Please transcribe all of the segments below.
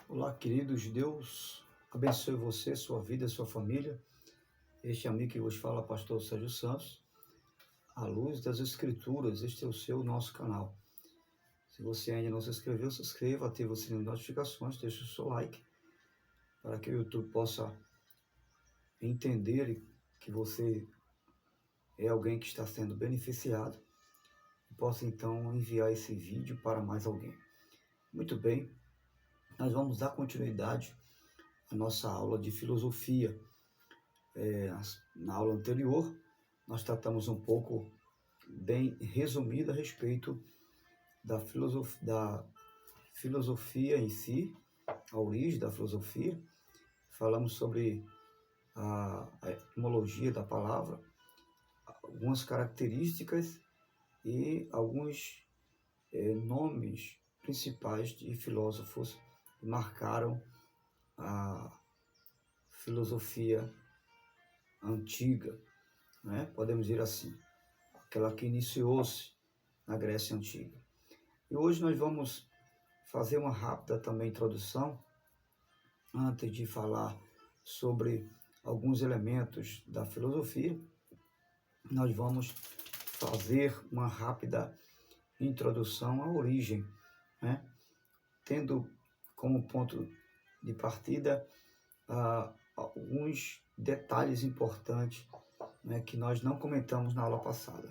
Olá, queridos, Deus abençoe você, sua vida, sua família. Este amigo que vos fala, pastor Sérgio Santos, à luz das Escrituras. Este é o seu, nosso canal. Se você ainda não se inscreveu, se inscreva, ative o sininho de notificações, deixe o seu like, para que o YouTube possa entender que você é alguém que está sendo beneficiado e possa então enviar esse vídeo para mais alguém. Muito bem, nós vamos dar continuidade à nossa aula de filosofia. Na aula anterior, nós tratamos um pouco bem resumido a respeito da filosofia em si, a origem da filosofia. Falamos sobre a etimologia da palavra, algumas características e alguns nomes principais de filósofos que marcaram a filosofia antiga, né? Podemos dizer assim, aquela que iniciou-se na Grécia Antiga. E hoje nós vamos fazer uma rápida também introdução, antes de falar sobre alguns elementos da filosofia. Nós vamos fazer uma rápida introdução à origem, né? Tendo como ponto de partida alguns detalhes importantes, né, que nós não comentamos na aula passada.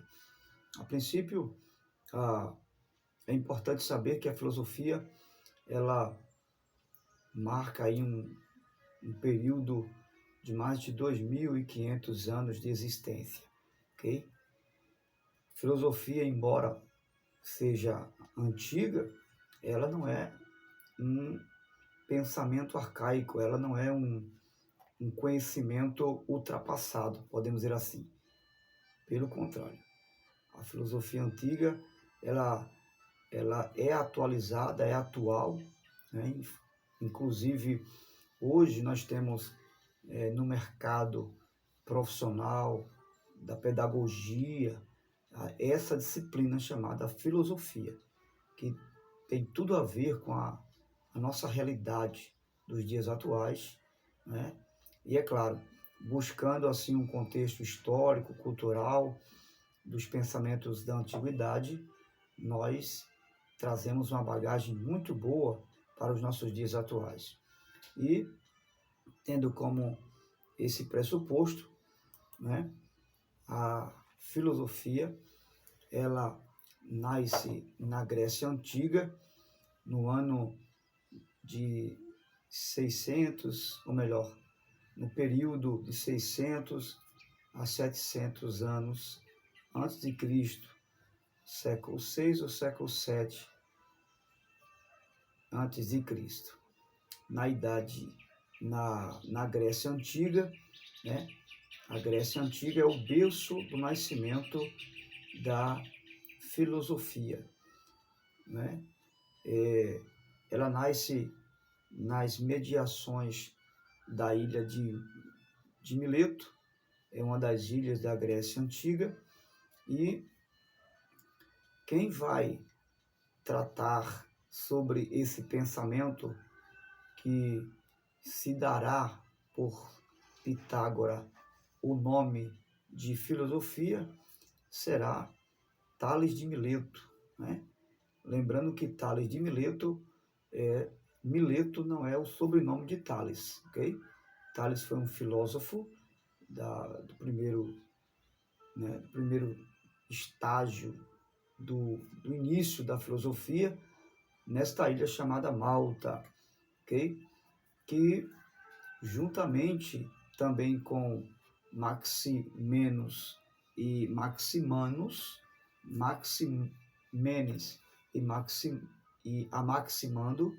A princípio, é importante saber que a filosofia ela marca aí um período de mais de 2.500 anos de existência, ok? Filosofia, embora seja antiga, ela não é um pensamento arcaico, ela não é um conhecimento ultrapassado, podemos dizer assim. Pelo contrário, a filosofia antiga, ela é atualizada, é atual, né? Inclusive, hoje nós temos no mercado profissional da pedagogia essa disciplina chamada filosofia, que tem tudo a ver com a nossa realidade dos dias atuais, né? E é claro, buscando assim um contexto histórico, cultural, dos pensamentos da antiguidade, nós trazemos uma bagagem muito boa para os nossos dias atuais. E tendo como esse pressuposto, né, a filosofia, ela nasce na Grécia Antiga, no ano de 600, ou melhor, no período de 600 a 700 anos antes de Cristo, século 6 ou século 7 antes de Cristo. Na Grécia Antiga, né? A Grécia Antiga é o berço do nascimento da filosofia, né? Ela nasce nas mediações da ilha de Mileto, é uma das ilhas da Grécia Antiga, e quem vai tratar sobre esse pensamento que se dará por Pitágoras o nome de filosofia será Tales de Mileto, né? Lembrando que Tales de Mileto, Mileto não é o sobrenome de Tales, ok? Tales foi um filósofo do primeiro estágio do início da filosofia, nesta ilha chamada Malta, ok? Que juntamente também com Maximenes e Maximanus, Maximenes e Anaximandro,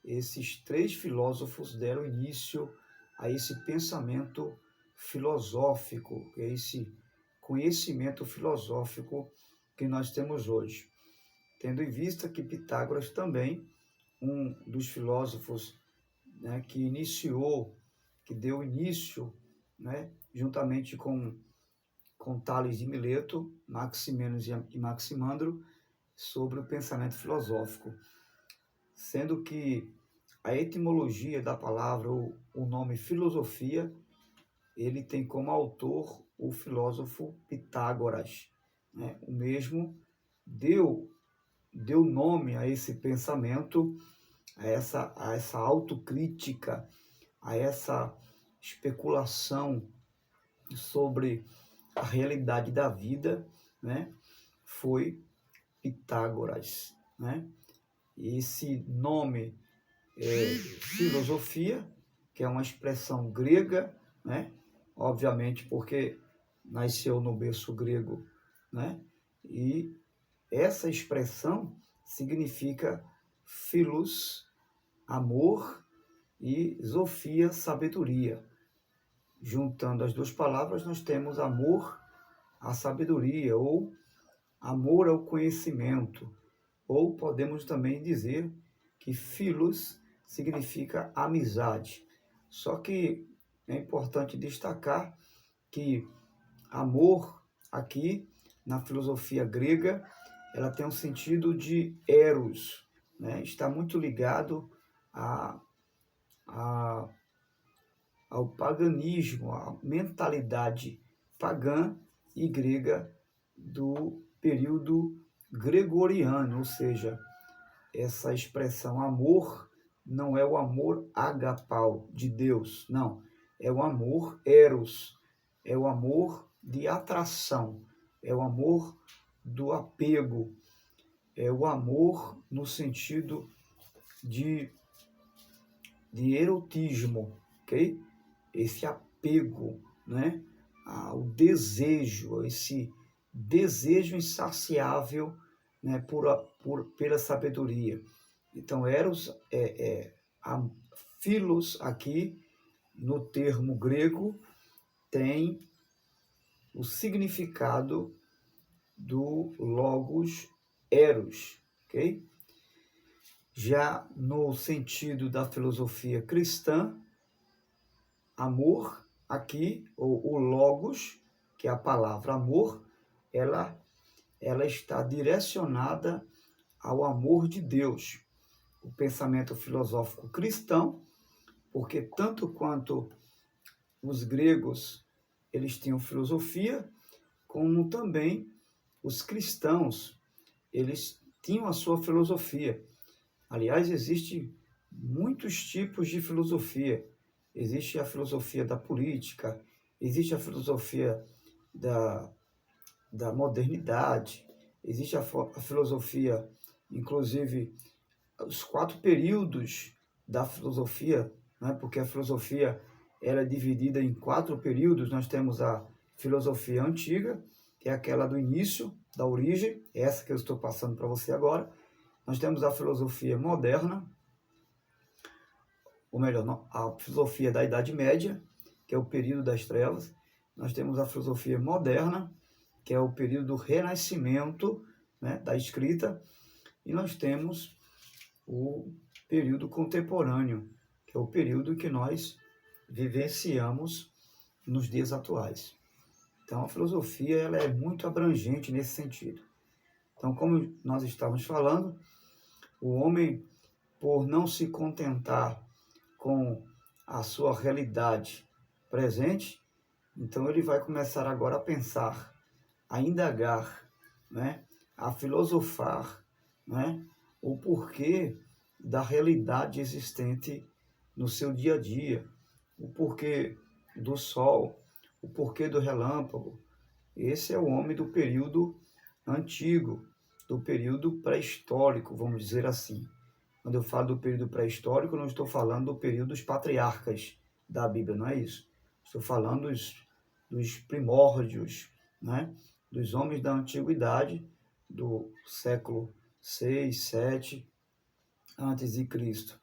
esses três filósofos deram início a esse pensamento filosófico, esse conhecimento filosófico que nós temos hoje. Tendo em vista que Pitágoras também, um dos filósofos, né, que deu início, né, juntamente com Tales de Mileto, Maximenes e Maximandro, sobre o pensamento filosófico. Sendo que a etimologia da palavra, o nome filosofia, ele tem como autor o filósofo Pitágoras, né? O mesmo deu nome a esse pensamento, a essa autocrítica, a essa especulação sobre a realidade da vida, né? Foi Pitágoras, né? Esse nome é filosofia, que é uma expressão grega, né? Obviamente porque nasceu no berço grego, né? E essa expressão significa philos, amor, e Sofia, sabedoria. Juntando as duas palavras, nós temos amor à sabedoria, ou amor ao conhecimento, ou podemos também dizer que philos significa amizade. Só que é importante destacar que amor aqui na filosofia grega, ela tem um sentido de eros, né? Está muito ligado a ao paganismo, à mentalidade pagã e grega do período gregoriano, ou seja, essa expressão amor não é o amor agapau de Deus, não, é o amor eros, é o amor de atração, é o amor do apego, é o amor no sentido de erotismo, ok? Esse apego, né? O desejo, esse desejo insaciável, né? Pela sabedoria. Então, eros a philos aqui, no termo grego, tem o significado do logos eros, ok? Já no sentido da filosofia cristã, amor aqui, ou o logos, que é a palavra amor, ela está direcionada ao amor de Deus. O pensamento filosófico cristão, porque tanto quanto os gregos, eles tinham filosofia, como também os cristãos, eles tinham a sua filosofia. Aliás, existem muitos tipos de filosofia. Existe a filosofia da política, existe a filosofia da modernidade, existe a filosofia, inclusive, os 4 períodos da filosofia, né? Porque a filosofia ela é dividida em 4 períodos. Nós temos a filosofia antiga, que é aquela do início, da origem, essa que eu estou passando para você agora. Nós temos a filosofia moderna, ou melhor, a filosofia da Idade Média, que é o período das trevas. Nós temos a filosofia moderna, que é o período do renascimento, né, da escrita. E nós temos o período contemporâneo, que é o período que nós vivenciamos nos dias atuais. Então, a filosofia ela é muito abrangente nesse sentido. Então, como nós estávamos falando, o homem, por não se contentar com a sua realidade presente, então ele vai começar agora a pensar, a indagar, né? A filosofar, né? O porquê da realidade existente no seu dia a dia, o porquê do sol, o porquê do relâmpago. Esse é o homem do período antigo, do período pré-histórico, vamos dizer assim. Quando eu falo do período pré-histórico, não estou falando do período dos patriarcas da Bíblia, não é isso. Estou falando dos primórdios, né? Dos homens da antiguidade, do século 6, 7 antes de Cristo.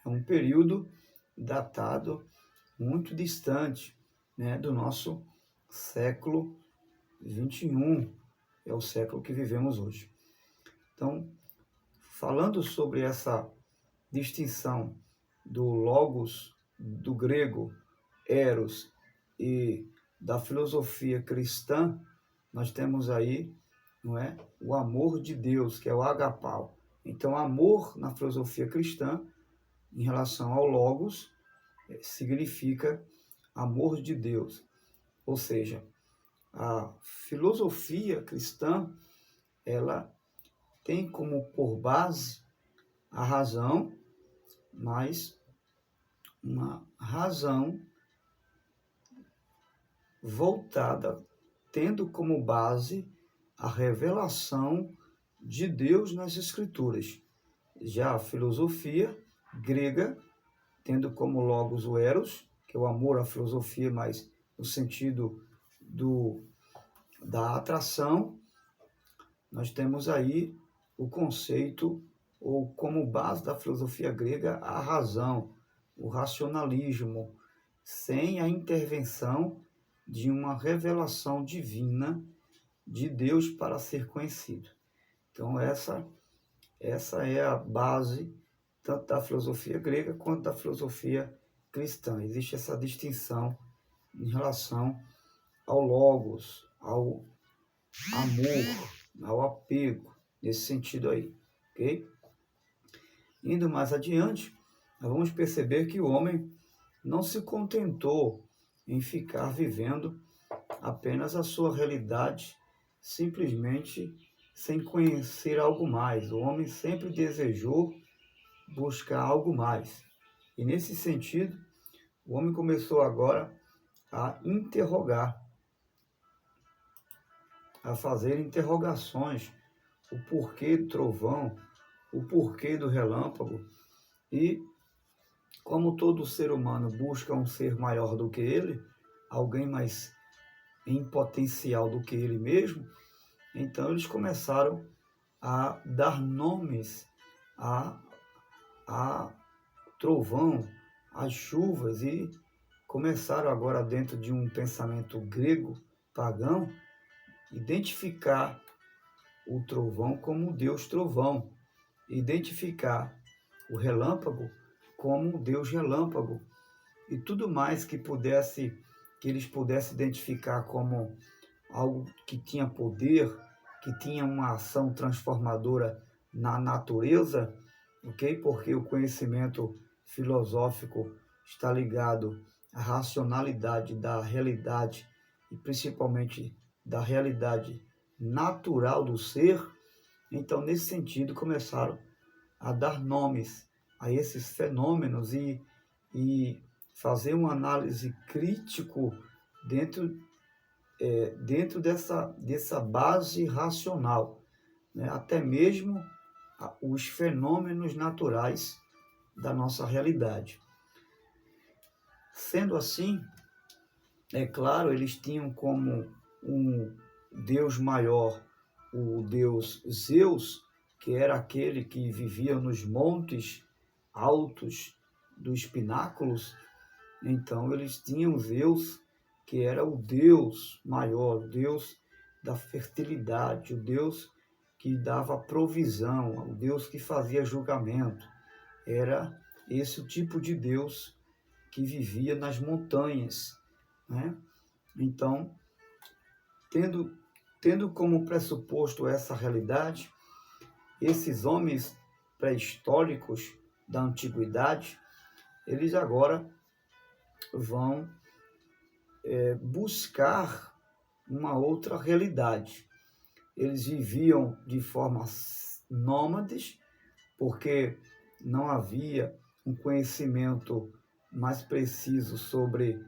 É um período datado muito distante, né, do nosso século 21, é o século que vivemos hoje. Então, falando sobre essa distinção do logos do grego, eros, e da filosofia cristã, nós temos aí, não é, o amor de Deus, que é o agapau. Então, amor na filosofia cristã em relação ao Logos, significa amor de Deus. Ou seja, a filosofia cristã, ela tem como por base a razão, mas uma razão voltada, tendo como base a revelação de Deus nas Escrituras. Já a filosofia grega, tendo como logos o eros, que é o amor à filosofia, mas no sentido da atração, nós temos aí o conceito, ou como base da filosofia grega, a razão, o racionalismo, sem a intervenção de uma revelação divina de Deus para ser conhecido. Então essa é a base tanto da filosofia grega quanto da filosofia cristã. Existe essa distinção em relação ao logos, ao amor, ao apego, nesse sentido aí, ok? Indo mais adiante, nós vamos perceber que o homem não se contentou em ficar vivendo apenas a sua realidade, simplesmente sem conhecer algo mais. O homem sempre desejou buscar algo mais. E nesse sentido, o homem começou agora a interrogar, a fazer interrogações, o porquê do trovão, o porquê do relâmpago. E como todo ser humano busca um ser maior do que ele, alguém mais em potencial do que ele mesmo, então eles começaram a dar nomes a trovão, às chuvas, e começaram agora, dentro de um pensamento grego pagão, identificar o trovão como Deus trovão, identificar o relâmpago como Deus relâmpago, e tudo mais que eles pudessem identificar como algo que tinha poder, que tinha uma ação transformadora na natureza, ok? Porque o conhecimento filosófico está ligado à racionalidade da realidade e principalmente da realidade natural do ser. Então, nesse sentido, começaram a dar nomes a esses fenômenos e fazer uma análise crítico dentro dessa base racional, né? Até mesmo os fenômenos naturais da nossa realidade. Sendo assim, é claro, eles tinham como um Deus maior o Deus Zeus, que era aquele que vivia nos montes altos dos pináculos. Então eles tinham Zeus, que era o Deus maior, o Deus da fertilidade, o Deus que dava provisão, o Deus que fazia julgamento. Era esse o tipo de Deus que vivia nas montanhas, né? Então, tendo como pressuposto essa realidade, esses homens pré-históricos da antiguidade, eles agora vão buscar uma outra realidade. Eles viviam de forma nômades, porque não havia um conhecimento mais preciso sobre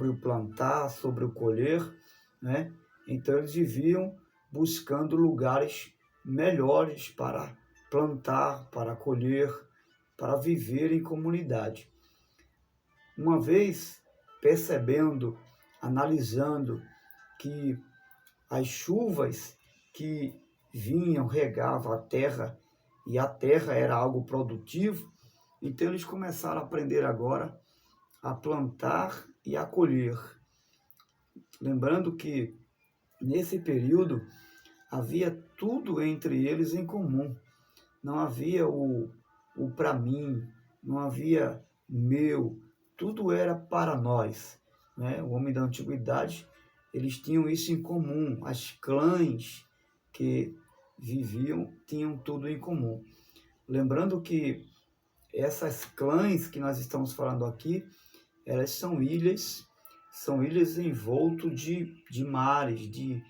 o plantar, sobre o colher, né? Então eles viviam buscando lugares melhores para plantar, para colher, para viver em comunidade. Uma vez percebendo, analisando que as chuvas que vinham regavam a terra e a terra era algo produtivo, então eles começaram a aprender agora a plantar e a colher. Lembrando que nesse período havia tudo entre eles em comum. Não havia o para mim, não havia meu, tudo era para nós, né? O homem da antiguidade, eles tinham isso em comum. As clãs que viviam tinham tudo em comum. Lembrando que essas clãs que nós estamos falando aqui, elas são ilhas envoltas de mares, de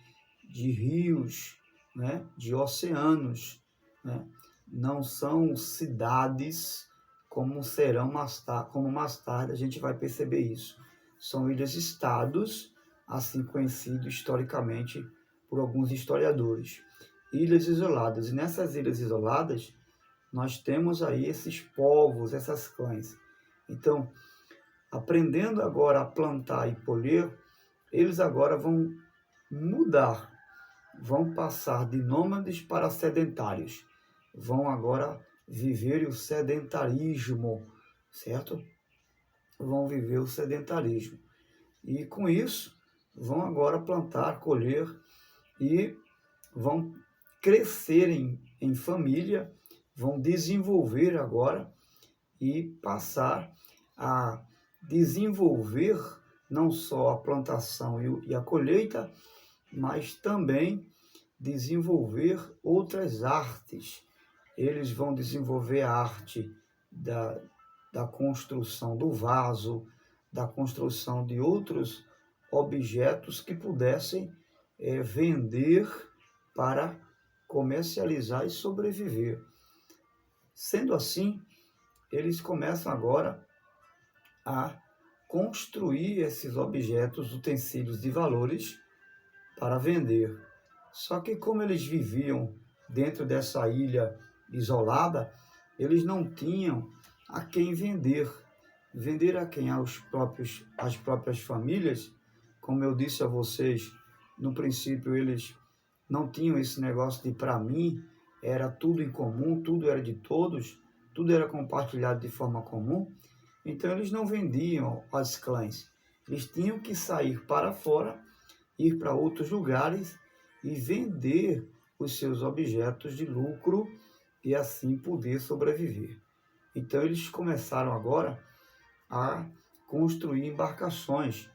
rios, né? De oceanos, né? Não são cidades como serão como mais tarde a gente vai perceber isso. São ilhas-estados, assim conhecidos historicamente por alguns historiadores. Ilhas isoladas. E nessas ilhas isoladas, nós temos aí esses povos, essas clãs. Então, aprendendo agora a plantar e colher, eles agora vão mudar, vão passar de nômades para sedentários, vão agora viver o sedentarismo, certo? Vão viver o sedentarismo. E com isso, vão agora plantar, colher e vão crescer em família, vão desenvolver agora e passar a desenvolver não só a plantação e a colheita, mas também desenvolver outras artes. Eles vão desenvolver a arte da construção do vaso, da construção de outros objetos que pudessem vender para comercializar e sobreviver. Sendo assim, eles começam agora a construir esses objetos, utensílios de valores para vender. Só que como eles viviam dentro dessa ilha isolada, eles não tinham a quem vender. Vender a quem? Às próprias famílias. Como eu disse a vocês, no princípio eles não tinham esse negócio de para mim, era tudo em comum, tudo era de todos, tudo era compartilhado de forma comum. Então eles não vendiam aos clãs, eles tinham que sair para fora, ir para outros lugares e vender os seus objetos de lucro e assim poder sobreviver. Então eles começaram agora a construir embarcações.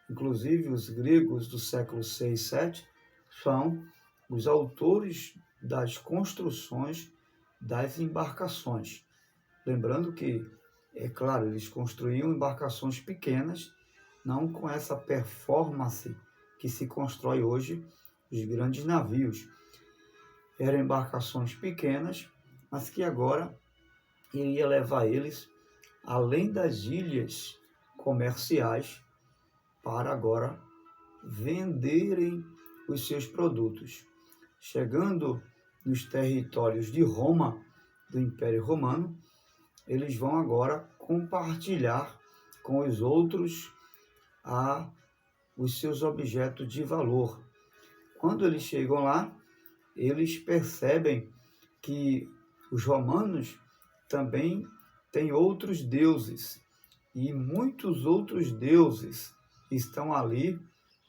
Inclusive os gregos do século 6 e 7 são os autores das construções das embarcações. Lembrando que, é claro, eles construíam embarcações pequenas, não com essa performance que se constrói hoje os grandes navios. Eram embarcações pequenas, mas que agora iria levar eles além das ilhas comerciais para agora venderem os seus produtos. Chegando nos territórios de Roma, do Império Romano, eles vão agora compartilhar com os outros os seus objetos de valor. Quando eles chegam lá, eles percebem que os romanos também têm outros deuses e muitos outros deuses estão ali,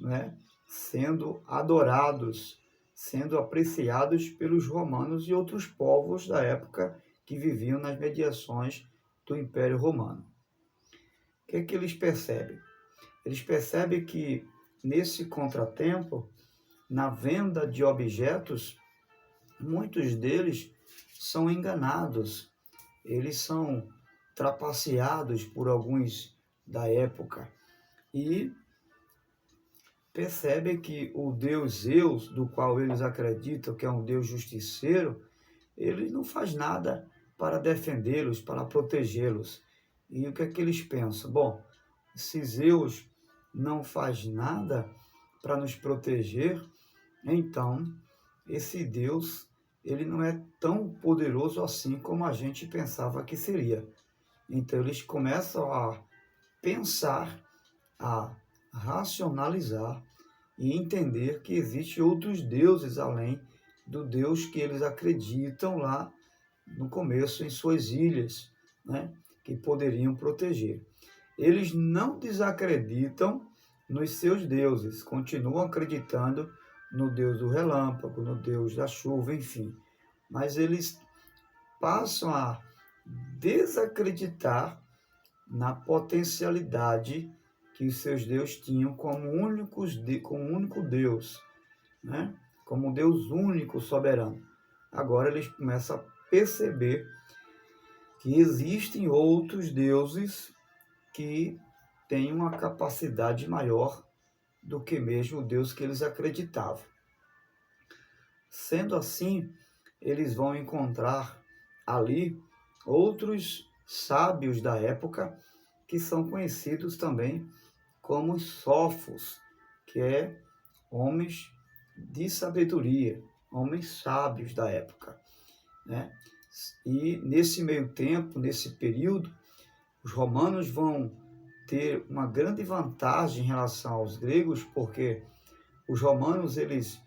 né, sendo adorados, sendo apreciados pelos romanos e outros povos da época que viviam nas mediações do Império Romano. O que é que eles percebem? Eles percebem que nesse contratempo, na venda de objetos, muitos deles são enganados, eles são trapaceados por alguns da época e percebem que o Deus Zeus, do qual eles acreditam que é um Deus justiceiro, ele não faz nada para defendê-los, para protegê-los. E o que é que eles pensam? Bom, se Zeus não faz nada para nos proteger, então esse Deus, ele não é tão poderoso assim como a gente pensava que seria. Então eles começam a pensar, a racionalizar e entender que existem outros deuses além do Deus que eles acreditam lá no começo em suas ilhas, né, que poderiam proteger. Eles não desacreditam nos seus deuses, continuam acreditando no Deus do relâmpago, no Deus da chuva, enfim. Mas eles passam a desacreditar na potencialidade que os seus deuses tinham como único Deus, né? Como Deus único, soberano. Agora eles começam a perceber que existem outros deuses que têm uma capacidade maior do que mesmo o Deus que eles acreditavam. Sendo assim, eles vão encontrar ali outros sábios da época que são conhecidos também como os sófos, que é homens de sabedoria, homens sábios da época, né? E nesse meio tempo, nesse período, os romanos vão ter uma grande vantagem em relação aos gregos, porque os romanos eles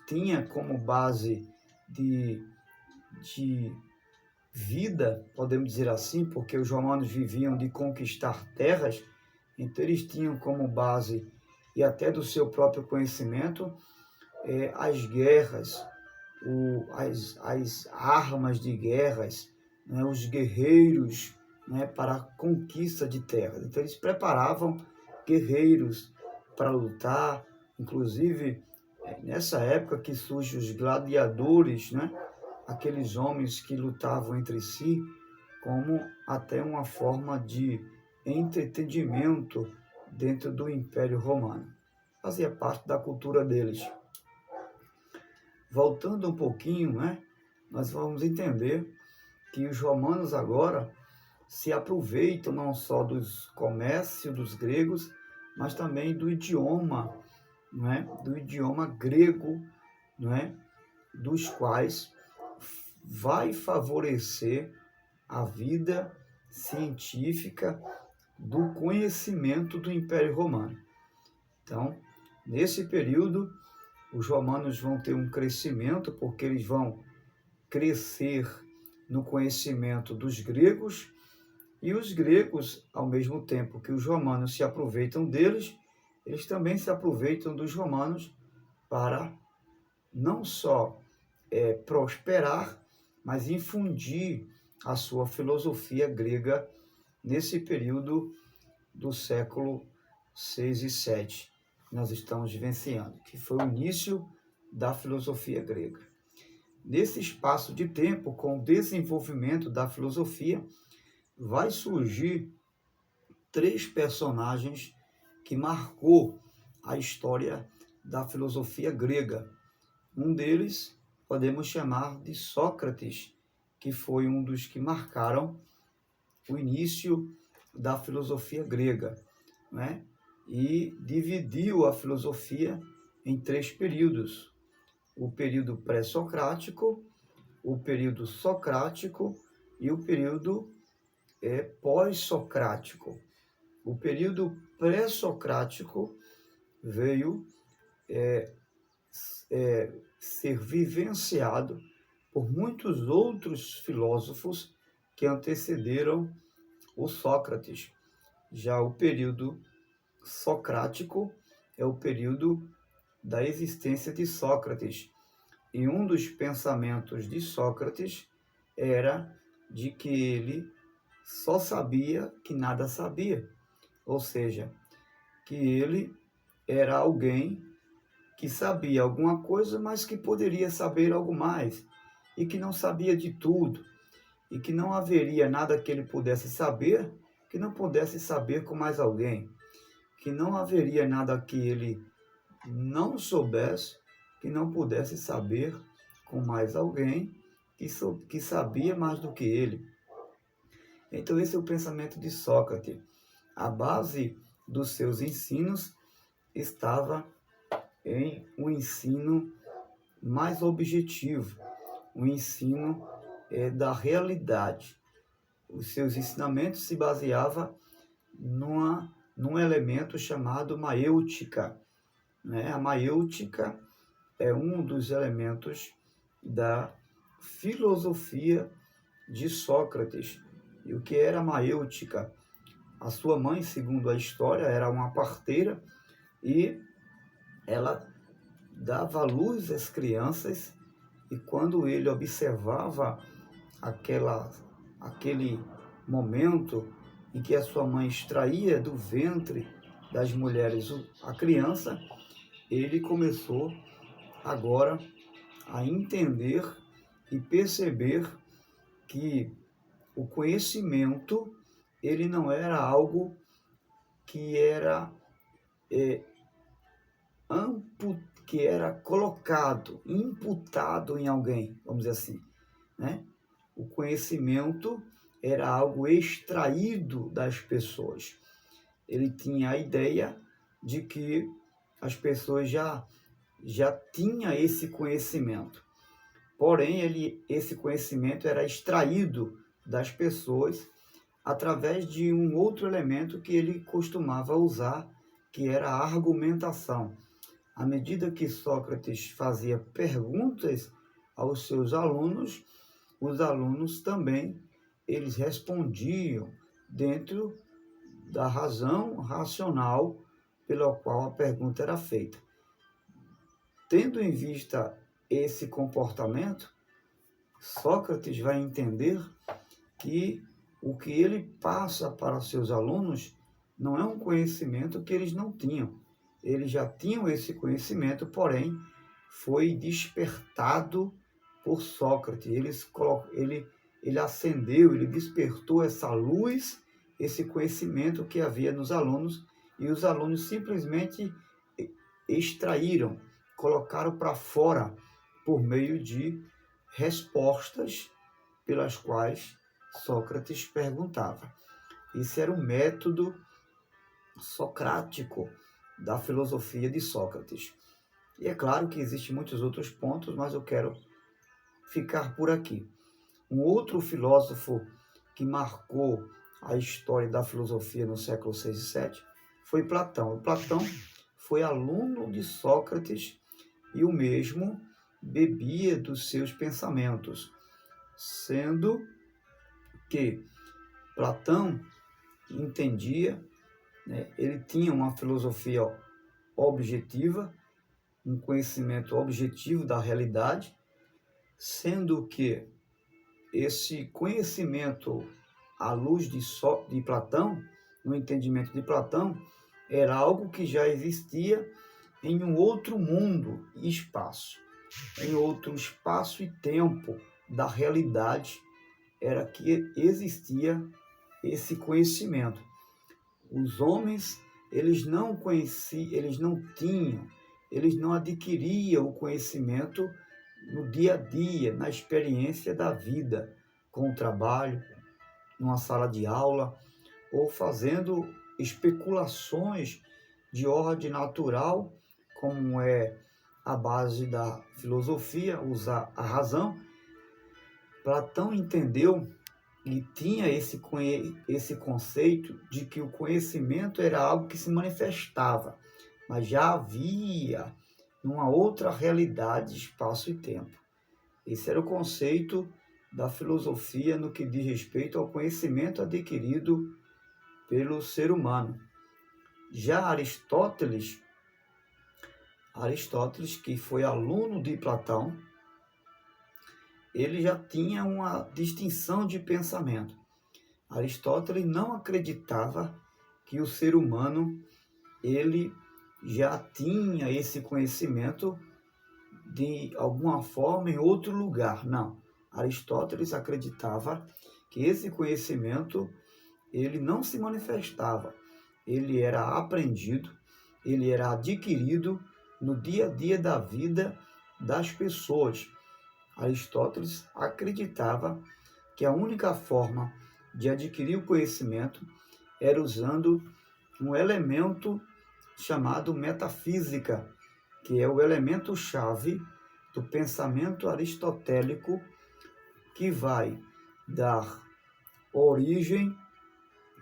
tinham como base de vida, podemos dizer assim, porque os romanos viviam de conquistar terras, então eles tinham como base, e até do seu próprio conhecimento, as guerras, as armas de guerras, né, os guerreiros, né, para a conquista de terras. Então eles preparavam guerreiros para lutar, inclusive nessa época que surgem os gladiadores, né, aqueles homens que lutavam entre si, como até uma forma de entretenimento dentro do Império Romano. Fazia parte da cultura deles. Voltando um pouquinho, né, nós vamos entender que os romanos agora se aproveitam não só dos comércios dos gregos, mas também do idioma, né, do idioma grego, né, dos quais vai favorecer a vida científica do conhecimento do Império Romano. Então, nesse período, os romanos vão ter um crescimento, porque eles vão crescer no conhecimento dos gregos, e os gregos, ao mesmo tempo que os romanos se aproveitam deles, eles também se aproveitam dos romanos para não só prosperar, mas infundir a sua filosofia grega nesse período do século 6 e 7 que nós estamos vivenciando, que foi o início da filosofia grega. Nesse espaço de tempo, com o desenvolvimento da filosofia, vai surgir 3 personagens que marcou a história da filosofia grega. Um deles podemos chamar de Sócrates, que foi um dos que marcaram o início da filosofia grega, né? E dividiu a filosofia em 3 períodos: o período pré-socrático, o período socrático e o período pós-socrático. O período pré-socrático veio ser vivenciado por muitos outros filósofos que antecederam o Sócrates. Já o período socrático é o período da existência de Sócrates. E um dos pensamentos de Sócrates era de que ele só sabia que nada sabia. Ou seja, que ele era alguém que sabia alguma coisa, mas que poderia saber algo mais, e que não sabia de tudo, e que não haveria nada que ele pudesse saber que não pudesse saber com mais alguém, que não haveria nada que ele não soubesse que não pudesse saber com mais alguém que sabia mais do que ele. Então esse é o pensamento de Sócrates. A base dos seus ensinos estava em um ensino mais objetivo, um ensino da realidade. Os seus ensinamentos se baseavam num elemento chamado maêutica, né? A maêutica é um dos elementos da filosofia de Sócrates. E o que era a maêutica? A sua mãe, segundo a história, era uma parteira e ela dava luz às crianças, e quando ele observava aquele momento em que a sua mãe extraía do ventre das mulheres a criança, ele começou agora a entender e perceber que o conhecimento ele não era algo que era que era colocado, imputado em alguém, vamos dizer assim, né? O conhecimento era algo extraído das pessoas. Ele tinha a ideia de que as pessoas já tinham esse conhecimento. Porém, esse conhecimento era extraído das pessoas através de um outro elemento que ele costumava usar, que era a argumentação. À medida que Sócrates fazia perguntas aos seus alunos, os alunos também eles respondiam dentro da razão racional pela qual a pergunta era feita. Tendo em vista esse comportamento, Sócrates vai entender que o que ele passa para seus alunos não é um conhecimento que eles não tinham. Eles já tinham esse conhecimento, porém, foi despertado por Sócrates. Ele acendeu, ele despertou essa luz, esse conhecimento que havia nos alunos, e os alunos simplesmente extraíram, colocaram para fora por meio de respostas pelas quais Sócrates perguntava. Esse era o método socrático da filosofia de Sócrates. E é claro que existem muitos outros pontos, mas eu quero ficar por aqui. Um outro filósofo que marcou a história da filosofia no século 6 e 7 foi Platão. O Platão foi aluno de Sócrates e o mesmo bebia dos seus pensamentos, sendo que Platão entendia, né, ele tinha uma filosofia objetiva, um conhecimento objetivo da realidade, sendo que esse conhecimento à luz de Platão, no entendimento de Platão, era algo que já existia em um outro mundo e espaço, em outro espaço e tempo da realidade, era que existia esse conhecimento. Os homens, eles não conheciam, eles não adquiriam o conhecimento no dia a dia, na experiência da vida, com o trabalho, numa sala de aula, ou fazendo especulações de ordem natural, como é a base da filosofia, usar a razão. Platão entendeu e tinha esse conceito de que o conhecimento era algo que se manifestava, mas já havia uma outra realidade, espaço e tempo. Esse era o conceito da filosofia no que diz respeito ao conhecimento adquirido pelo ser humano. Já Aristóteles, que foi aluno de Platão, ele já tinha uma distinção de pensamento. Aristóteles não acreditava que o ser humano ele já tinha esse conhecimento de alguma forma em outro lugar. Não. Aristóteles acreditava que esse conhecimento ele não se manifestava. Ele era aprendido, ele era adquirido no dia a dia da vida das pessoas. Aristóteles acreditava que a única forma de adquirir o conhecimento era usando um elemento chamado metafísica, que é o elemento-chave do pensamento aristotélico, que vai dar origem,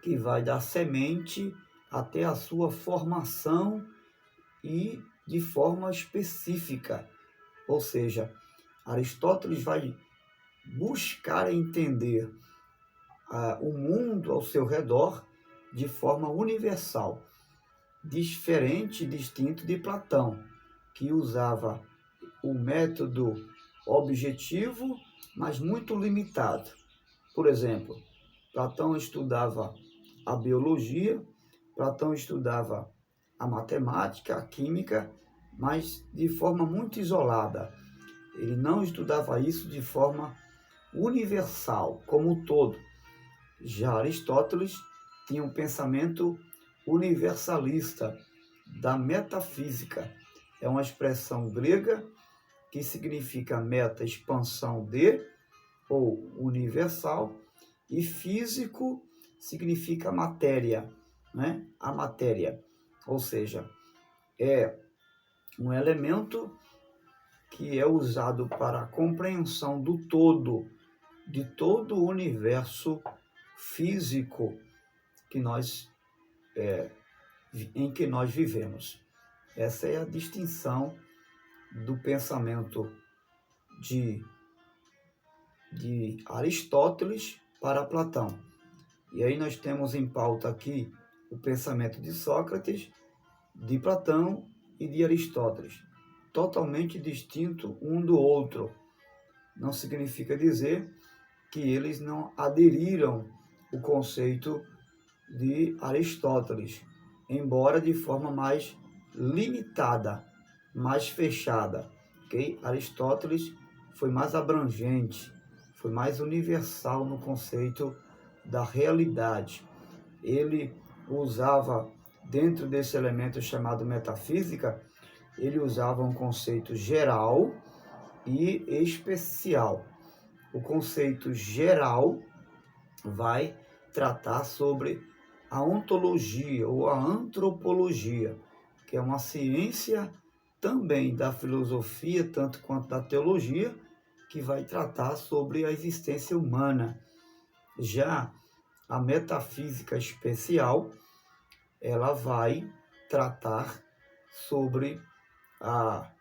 que vai dar semente até a sua formação e de forma específica. Ou seja, Aristóteles vai buscar entender o mundo ao seu redor de forma universal, diferente e distinto de Platão, que usava o método objetivo, mas muito limitado. Por exemplo, Platão estudava a biologia, Platão estudava a matemática, a química, mas de forma muito isolada. Ele não estudava isso de forma universal, como um todo. Já Aristóteles tinha um pensamento universalista da metafísica. É uma expressão grega que significa meta, expansão de, ou universal, e físico significa matéria, né? A matéria, ou seja, é um elemento que é usado para a compreensão do todo, de todo o universo físico que em que nós vivemos. Essa é a distinção do pensamento de Aristóteles para Platão. E aí nós temos em pauta aqui o pensamento de Sócrates, de Platão e de Aristóteles, totalmente distinto um do outro. Não significa dizer que eles não aderiram o conceito de Aristóteles, embora de forma mais limitada, mais fechada, ok? Aristóteles foi mais abrangente, foi mais universal no conceito da realidade. Ele usava, dentro desse elemento chamado metafísica, ele usava um conceito geral e especial. O conceito geral vai tratar sobre a ontologia ou a antropologia, que é uma ciência também da filosofia, tanto quanto da teologia, que vai tratar sobre a existência humana. Já a metafísica especial, ela vai tratar sobre a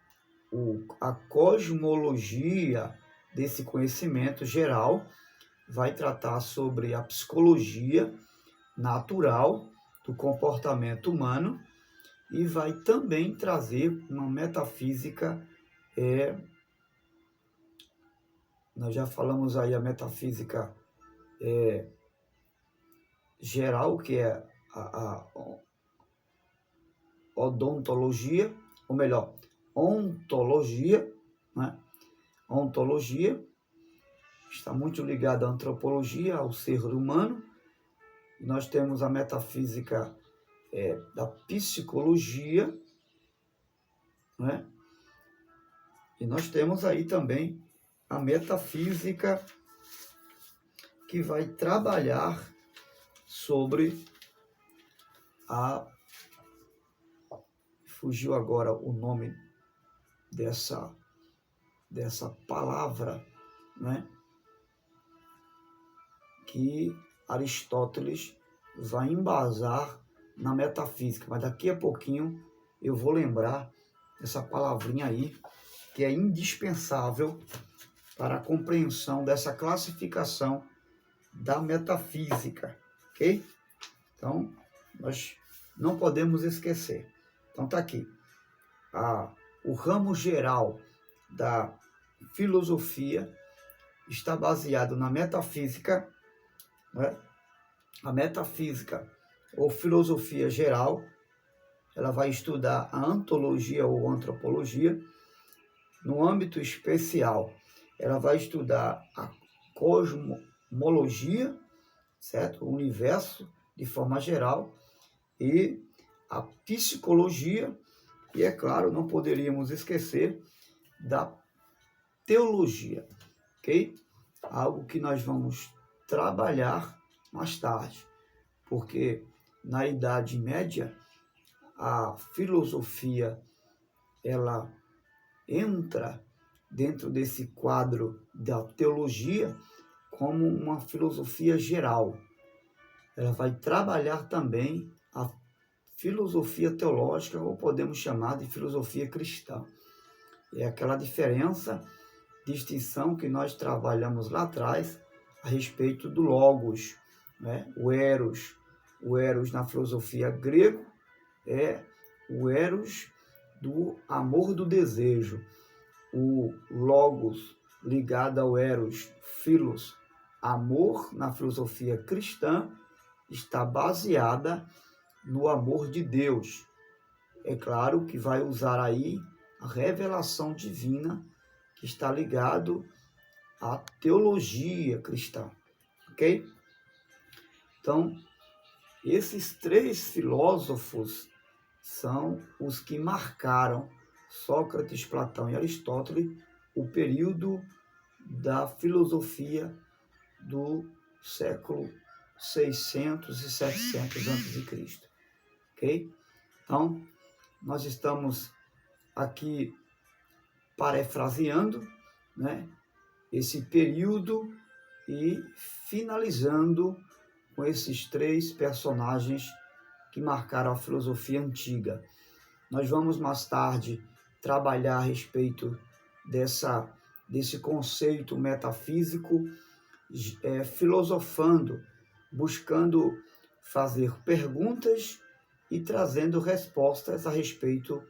cosmologia desse conhecimento geral, vai tratar sobre a psicologia natural do comportamento humano e vai também trazer uma metafísica, nós já falamos aí a metafísica geral, que é a odontologia, ou melhor, ontologia, né? Ontologia está muito ligada à antropologia, ao ser humano. Nós temos a metafísica da psicologia, né? E nós temos aí também a metafísica que vai trabalhar sobre fugiu agora o nome dessa palavra, né? Que Aristóteles vai embasar na metafísica, mas daqui a pouquinho eu vou lembrar essa palavrinha aí, que é indispensável para a compreensão dessa classificação da metafísica, ok? Então, nós não podemos esquecer. Então, tá aqui. O ramo geral da filosofia está baseado na metafísica, né? A metafísica ou filosofia geral, ela vai estudar a ontologia ou antropologia. No âmbito especial, ela vai estudar a cosmologia, certo? O universo de forma geral, e a psicologia, e é claro, não poderíamos esquecer da teologia, ok? Algo que nós vamos trabalhar mais tarde, porque na Idade Média a filosofia ela entra dentro desse quadro da teologia como uma filosofia geral. Ela vai trabalhar também a filosofia teológica, ou podemos chamar de filosofia cristã. É aquela diferença, distinção que nós trabalhamos lá atrás a respeito do logos, né? O eros. O eros na filosofia grego é o eros do amor do desejo. O logos ligado ao eros, philos, amor, na filosofia cristã, está baseada no amor de Deus. É claro que vai usar aí a revelação divina, que está ligado a teologia cristã, ok? Então, esses três filósofos são os que marcaram Sócrates, Platão e Aristóteles o período da filosofia do século 600 e 700 a.C., ok? Então, nós estamos aqui parafraseando, né, esse período e finalizando com esses três personagens que marcaram a filosofia antiga. Nós vamos mais tarde trabalhar a respeito desse conceito metafísico, filosofando, buscando fazer perguntas e trazendo respostas a respeito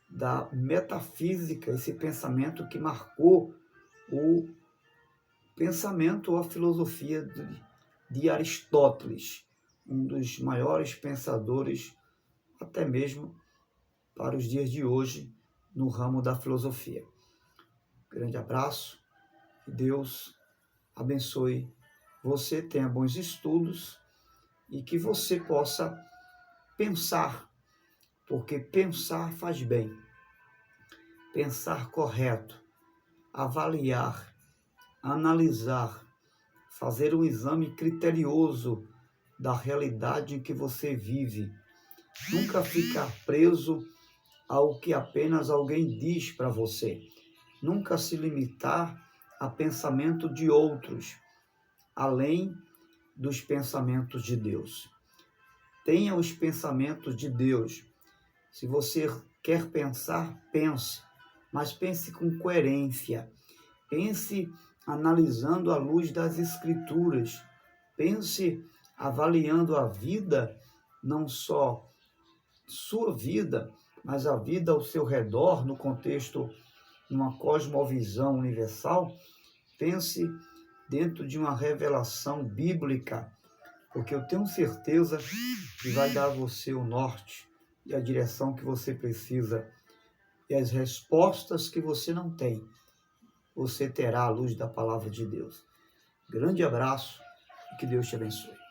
da metafísica, esse pensamento que marcou o pensamento ou a filosofia de Aristóteles, um dos maiores pensadores, até mesmo para os dias de hoje, no ramo da filosofia. Grande abraço, que Deus abençoe você, tenha bons estudos e que você possa pensar, porque pensar faz bem. Pensar correto, avaliar, analisar, fazer um exame criterioso da realidade em que você vive. Nunca ficar preso ao que apenas alguém diz para você. Nunca se limitar a pensamento de outros, além dos pensamentos de Deus. Tenha os pensamentos de Deus. Se você quer pensar, pense, mas pense com coerência. Pense analisando à luz das Escrituras. Pense avaliando a vida, não só sua vida, mas a vida ao seu redor, no contexto, numa cosmovisão universal. Pense dentro de uma revelação bíblica, porque eu tenho certeza que vai dar a você o norte e a direção que você precisa e as respostas que você não tem. Você terá a luz da palavra de Deus. Grande abraço e que Deus te abençoe.